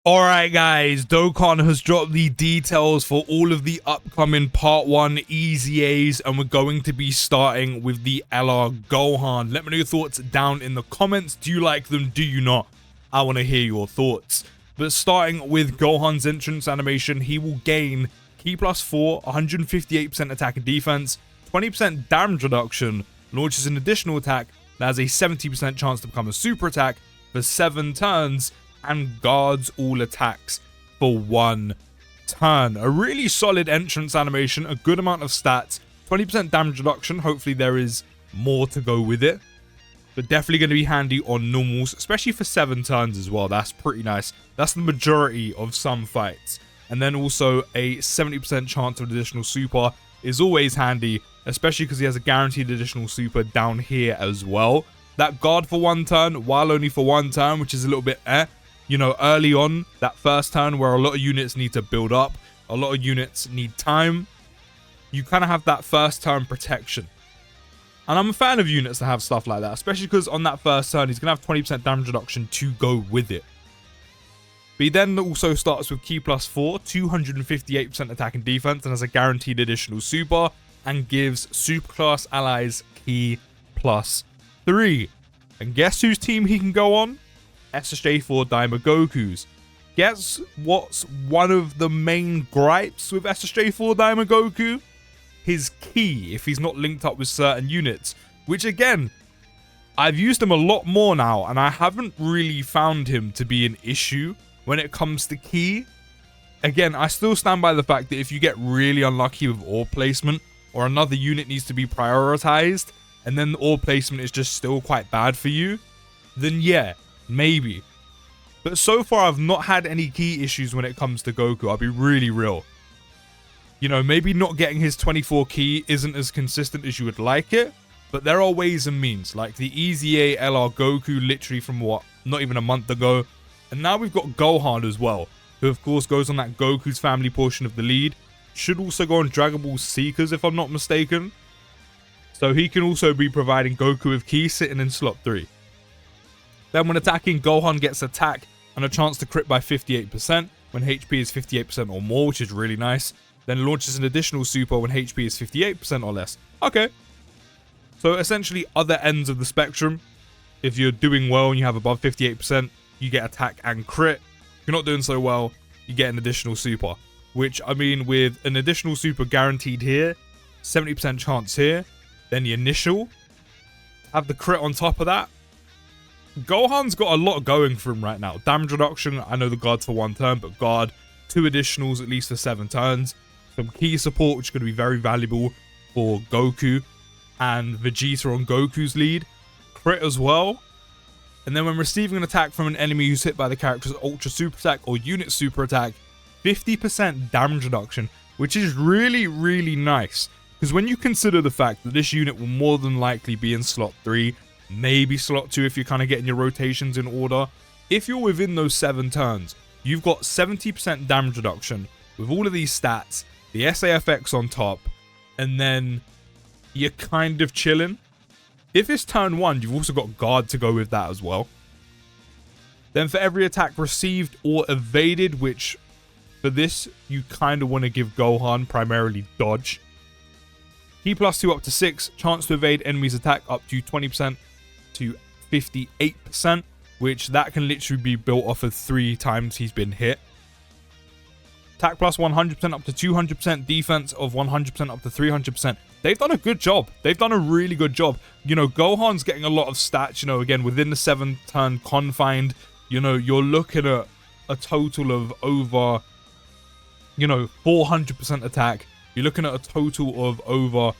Alright guys, Dokkan has dropped the details for all of the upcoming Part 1 EZAs, and we're going to be starting with the LR Gohan. Let me know your thoughts down in the comments. Do you like them? Do you not? I want to hear your thoughts. But starting with Gohan's entrance animation, he will gain Ki plus 4, 158% attack and defense, 20% damage reduction, launches an additional attack that has a 70% chance to become a super attack for 7 turns, and guards all attacks for 1 turn. A really solid entrance animation, a good amount of stats, 20% damage reduction. Hopefully there is more to go with it, but definitely going to be handy on normals, especially for 7 turns as well. That's pretty nice. That's the majority of some fights. And then also a 70% chance of additional super is always handy, especially because he has a guaranteed additional super down here as well. That guard for 1 turn, while only for 1 turn, which is a little bit you know, early on, that first turn where a lot of units need to build up, a lot of units need time, you kind of have that first turn protection. And I'm a fan of units that have stuff like that, especially because on that first turn, he's going to have 20% damage reduction to go with it. But he then also starts with Ki plus 4, 258% attack and defense, and has a guaranteed additional super, and gives superclass allies Ki plus 3. And guess whose team he can go on? SSJ 4 Daima Goku's. Guess what's one of the main gripes with SSJ 4 Daima Goku? His ki, if he's not linked up with certain units. Which again, I've used him a lot more now, and I haven't really found him to be an issue when it comes to ki. Again, I still stand by the fact that if you get really unlucky with orb placement, or another unit needs to be prioritized, and then the orb placement is just still quite bad for you, then yeah, maybe. But so far I've not had any key issues when it comes to Goku. I'll be really real. You know, maybe not getting his 24 key isn't as consistent as you would like it, but there are ways and means, like the EZA LR Goku literally from what, not even a month ago. And now we've got Gohan as well, who of course goes on that Goku's family portion of the lead. Should also go on Dragon Ball Seekers if I'm not mistaken. So he can also be providing Goku with key sitting in slot 3. Then when attacking, Gohan gets attack and a chance to crit by 58% when HP is 58% or more, which is really nice. Then launches an additional super when HP is 58% or less. Okay. So essentially other ends of the spectrum. If you're doing well and you have above 58%, you get attack and crit. If you're not doing so well, you get an additional super. Which, I mean, with an additional super guaranteed here, 70% chance here, then the initial, have the crit on top of that. Gohan's got a lot going for him right now. Damage reduction, I know the guard's for 1 turn, but guard, 2 additionals at least for 7 turns. Some key support, which is going to be very valuable for Goku and Vegeta on Goku's lead. Crit as well. And then when receiving an attack from an enemy who's hit by the character's Ultra Super Attack or Unit Super Attack, 50% damage reduction, which is really, really nice. Because when you consider the fact that this unit will more than likely be in slot 3, maybe slot 2 if you're kind of getting your rotations in order. If you're within those 7 turns, you've got 70% damage reduction with all of these stats, the SAFX on top, and then you're kind of chilling. If it's turn 1, you've also got guard to go with that as well. Then for every attack received or evaded, which for this, you kind of want to give Gohan primarily dodge. Ki plus 2 up to 6, chance to evade enemy's attack up to 20%. To 58%, which that can literally be built off of 3 times he's been hit. Attack plus 100% up to 200%, defense of 100% up to 300%. They've done a good job. They've done a really good job. You know, Gohan's getting a lot of stats, you know, again, within the 7 turn confined, you know, you're looking at a total of over, you know, 400% attack. You're looking at a total of over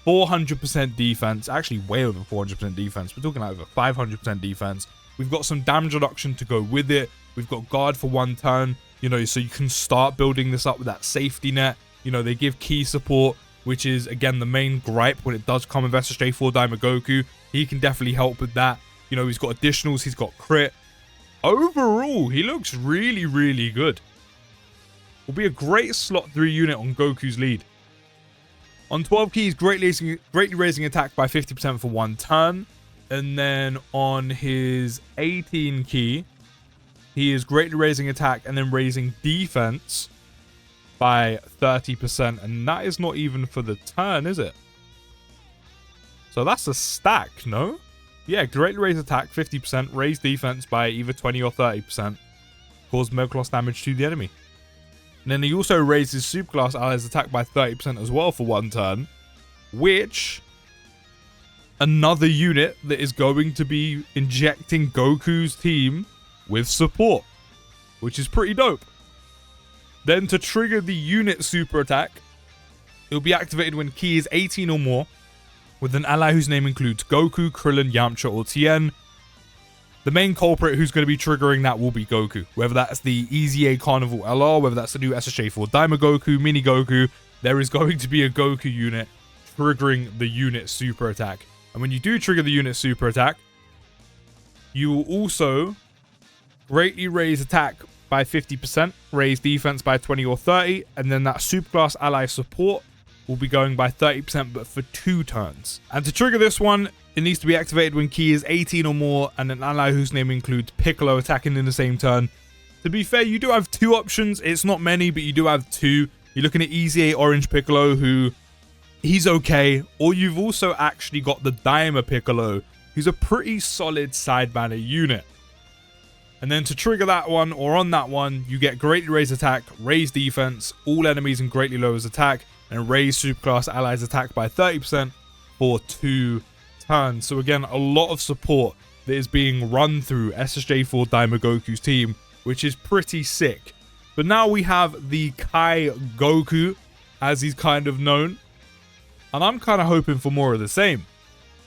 400% defense, actually way over 400% defense. We're talking like over 500% defense. We've got some damage reduction to go with it. We've got guard for 1 turn, you know, so you can start building this up with that safety net. You know, they give key support, which is, again, the main gripe when it does come with SSJ 4 Daima Goku. He can definitely help with that. You know, he's got additionals, he's got crit. Overall, he looks really, really good. Will be a great slot 3 unit on Goku's lead. On 12 keys, greatly raising attack by 50% for 1 turn. And then on his 18 key, he is greatly raising attack and then raising defense by 30%. And that is not even for the turn, is it? So that's a stack, no? Yeah, greatly raise attack 50%, raise defense by either 20 or 30%. Cause medical loss damage to the enemy. And then he also raises superclass allies attack by 30% as well for one turn. Which, another unit that is going to be injecting Goku's team with support. Which is pretty dope. Then to trigger the unit super attack, it will be activated when ki is 18 or more, with an ally whose name includes Goku, Krillin, Yamcha, or Tien. The main culprit who's going to be triggering that will be Goku. Whether that's the EZA Carnival LR, whether that's the new SSJ 4 Daima Goku, Mini Goku, there is going to be a Goku unit triggering the unit super attack. And when you do trigger the unit super attack, you will also greatly raise attack by 50%, raise defense by 20 or 30, and then that superclass ally support will be going by 30%, but for 2 turns. And to trigger this one, it needs to be activated when ki is 18 or more, and an ally whose name includes Piccolo attacking in the same turn. To be fair, you do have 2 options. It's not many, but you do have 2. You're looking at EZA Orange Piccolo, who he's okay, or you've also actually got the Daima Piccolo, who's a pretty solid side banner unit. And then to trigger that one, or on that one, you get greatly raise attack, raise defense, all enemies and greatly lowers attack, and raise superclass allies attack by 30% for 2 turns. So again, a lot of support that is being run through SSJ4 Daima Goku's team, which is pretty sick. But now we have the Kai Goku, as he's kind of known, and I'm kind of hoping for more of the same.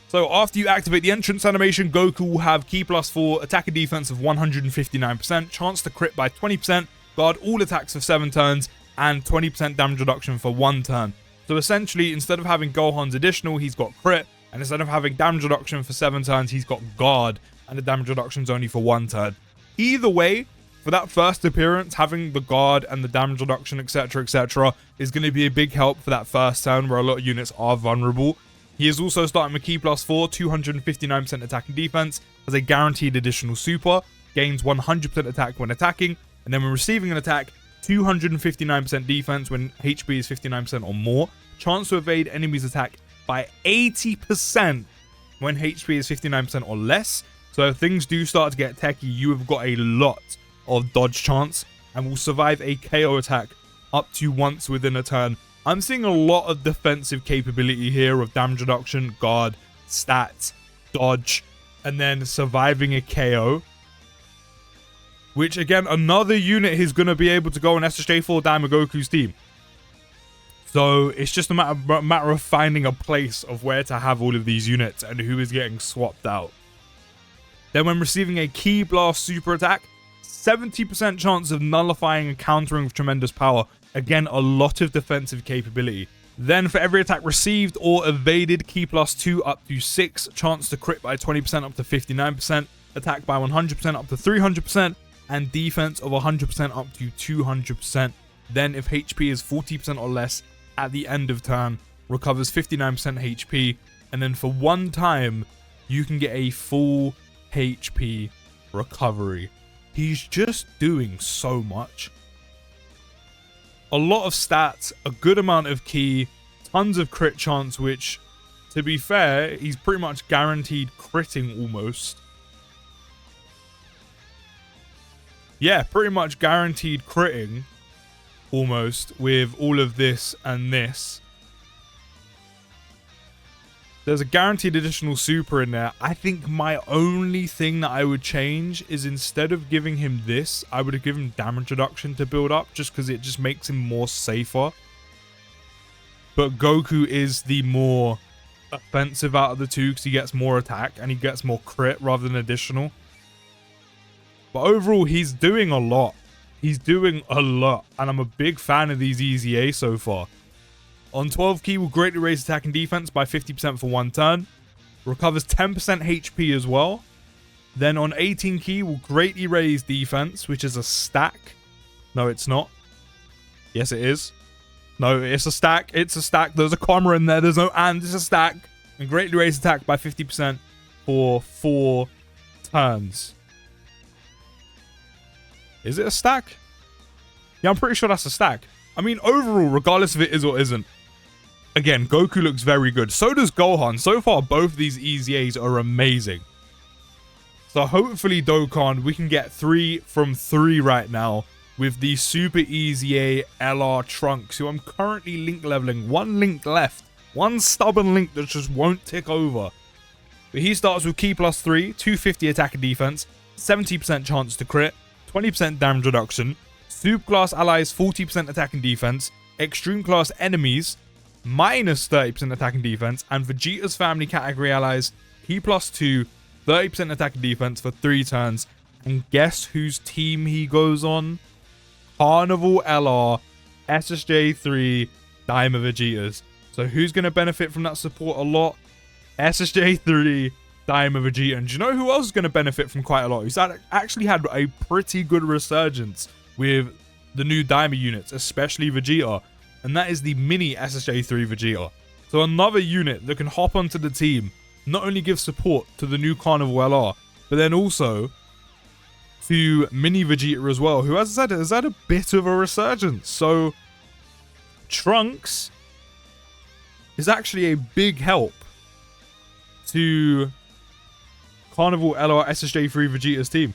So after you activate the entrance animation, Goku will have ki +4, attack and defense of 159%, chance to crit by 20%, guard all attacks for 7 turns, and 20% damage reduction for 1 turn. So essentially, instead of having Gohan's additional, he's got crit, and instead of having damage reduction for 7 turns, he's got guard, and the damage reduction's only for 1 turn. Either way, for that first appearance, having the guard and the damage reduction, etc., is going to be a big help for that first turn where a lot of units are vulnerable. He is also starting with ki +4, 259% attack and defense, as a guaranteed additional super, gains 100% attack when attacking, and then when receiving an attack, 259% defense when HP is 59% or more, chance to evade enemies' attack by 80% when HP is 59% or less. So if things do start to get techie, you have got a lot of dodge chance and will survive a KO attack up to once within a turn. I'm seeing a lot of defensive capability here of damage reduction, guard, stats, dodge, and then surviving a KO. Which, again, another unit is going to be able to go on SSJ4 Daima Goku's team. So it's just a matter of finding a place of where to have all of these units and who is getting swapped out. Then when receiving a Ki Blast super attack, 70% chance of nullifying and countering with tremendous power. Again, a lot of defensive capability. Then for every attack received or evaded, Ki +2 up to 6, chance to crit by 20% up to 59%, attack by 100% up to 300%, and defense of 100% up to 200%. Then if HP is 40% or less at the end of turn, recovers 59% HP, and then for 1 time, you can get a full HP recovery. He's just doing so much. A lot of stats, a good amount of ki, tons of crit chance, which, to be fair, he's pretty much guaranteed critting almost. Yeah, pretty much guaranteed critting almost with all of this and this. There's a guaranteed additional super in there. I think my only thing that I would change is instead of giving him this, I would have given him damage reduction to build up just because it just makes him more safer. But Goku is the more offensive out of the two because he gets more attack and he gets more crit rather than additional. But overall, he's doing a lot. He's doing a lot. And I'm a big fan of these EZA so far. On 12 ki will greatly raise attack and defense by 50% for 1 turn. Recovers 10% HP as well. Then on 18 ki will greatly raise defense, which is a stack. No, it's not. Yes, it is. No, it's a stack. It's a stack. There's a comma in there. There's no and. It's a stack. And greatly raise attack by 50% for 4 turns. Is it a stack? Yeah, I'm pretty sure that's a stack. I mean, overall, regardless if it is or isn't, again, Goku looks very good. So does Gohan. So far, both these EZAs are amazing. So hopefully, Dokkan, we can get 3 from 3 right now with the Super EZA LR Trunks, who I'm currently link leveling. 1 link left. 1 stubborn link that just won't tick over. But he starts with Ki plus 3, 250 attack and defense, 70% chance to crit, 20% damage reduction, Super class allies 40% attack and defense, extreme class enemies minus 30% attack and defense, and Vegeta's family category allies Ki plus 2, 30% attack and defense for 3 turns. And guess whose team he goes on? Carnival LR, SSJ 3, Daima Vegetas. So who's going to benefit from that support a lot? SSJ 3, Daima Vegeta. And do you know who else is going to benefit from quite a lot? Who's actually had a pretty good resurgence with the new Daima units, especially Vegeta. And that is the mini SSJ 3 Vegeta. So another unit that can hop onto the team, not only give support to the new Carnival LR, but then also to mini Vegeta as well, who, as I said, has had a bit of a resurgence. So Trunks is actually a big help to Carnival LR SSJ 3 Vegeta's team.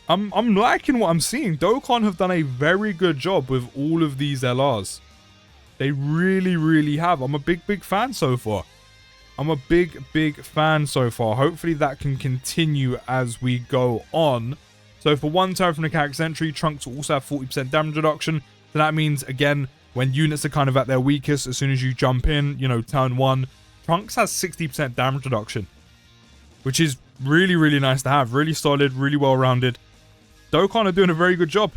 I'm liking what I'm seeing. Dokkan have done a very good job with all of these LRs. They really, really have. I'm a big fan so far. I'm a big fan so far. Hopefully that can continue as we go on. So for 1 turn from the character's entry, Trunks will also have 40% damage reduction. So that means, again, when units are kind of at their weakest, as soon as you jump in, you know, turn 1, Trunks has 60% damage reduction, which is really, really nice to have. Really solid, really well-rounded. Dokkan are doing a very good job.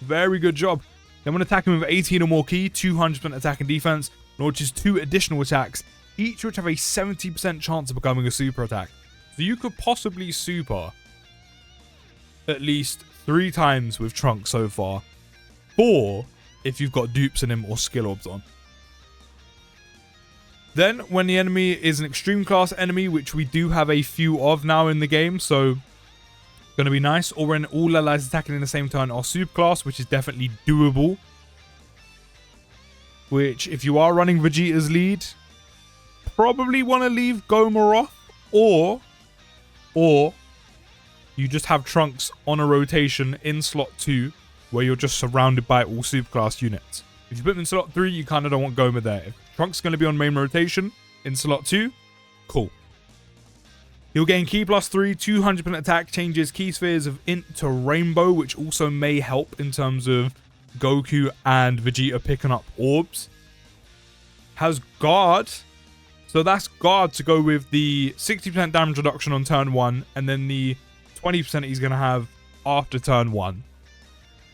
Very good job. Then when attacking with 18 or more Ki, 200% attack and defense, launches 2 additional attacks, each which have a 70% chance of becoming a super attack. So you could possibly super at least 3 times with Trunks so far. 4 if you've got dupes in him or skill orbs on. Then when the enemy is an extreme class enemy, which we do have a few of now in the game, so going to be nice. Or when all allies attacking in the same turn are super class, which is definitely doable. Which, if you are running Vegeta's lead, probably want to leave Gomar off, or you just have Trunks on a rotation in slot 2, where you're just surrounded by all superclass units. If you put them in slot 3, you kind of don't want Gomar there. If Trunks is going to be on main rotation in slot 2, cool. He'll gain Ki plus 3, 200% attack, changes Ki spheres of Int to Rainbow, which also may help in terms of Goku and Vegeta picking up orbs. Has Guard. So that's Guard to go with the 60% damage reduction on turn 1, and then the 20% he's going to have after turn 1.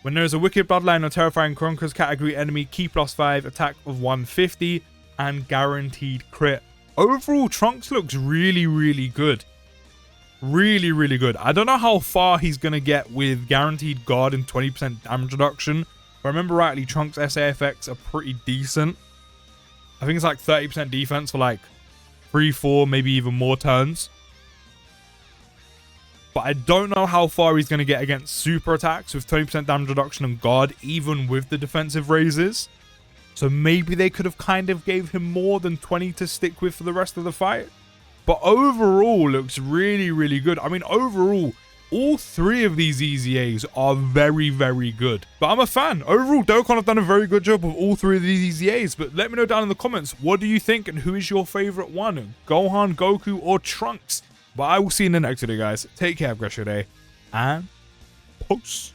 When there is a Wicked Bloodline or Terrifying Conquerors category enemy, Ki plus 5, attack of 150, and guaranteed crit. Overall, Trunks looks really, really good. Really, really good. I don't know how far he's going to get with guaranteed guard and 20% damage reduction. If I remember rightly, Trunks' SAFX are pretty decent. I think it's like 30% defense for like 3, 4, maybe even more turns. But I don't know how far he's going to get against super attacks with 20% damage reduction and guard, even with the defensive raises. So maybe they could have kind of gave him more than 20 to stick with for the rest of the fight. But overall, looks really, really good. I mean, overall, all 3 of these EZAs are very, very good. But I'm a fan. Overall, Dokkan have done a very good job with all 3 of these EZAs. But let me know down in the comments, what do you think and who is your favorite one? Gohan, Goku, or Trunks? But I will see you in the next video, guys. Take care, have a great day, and peace.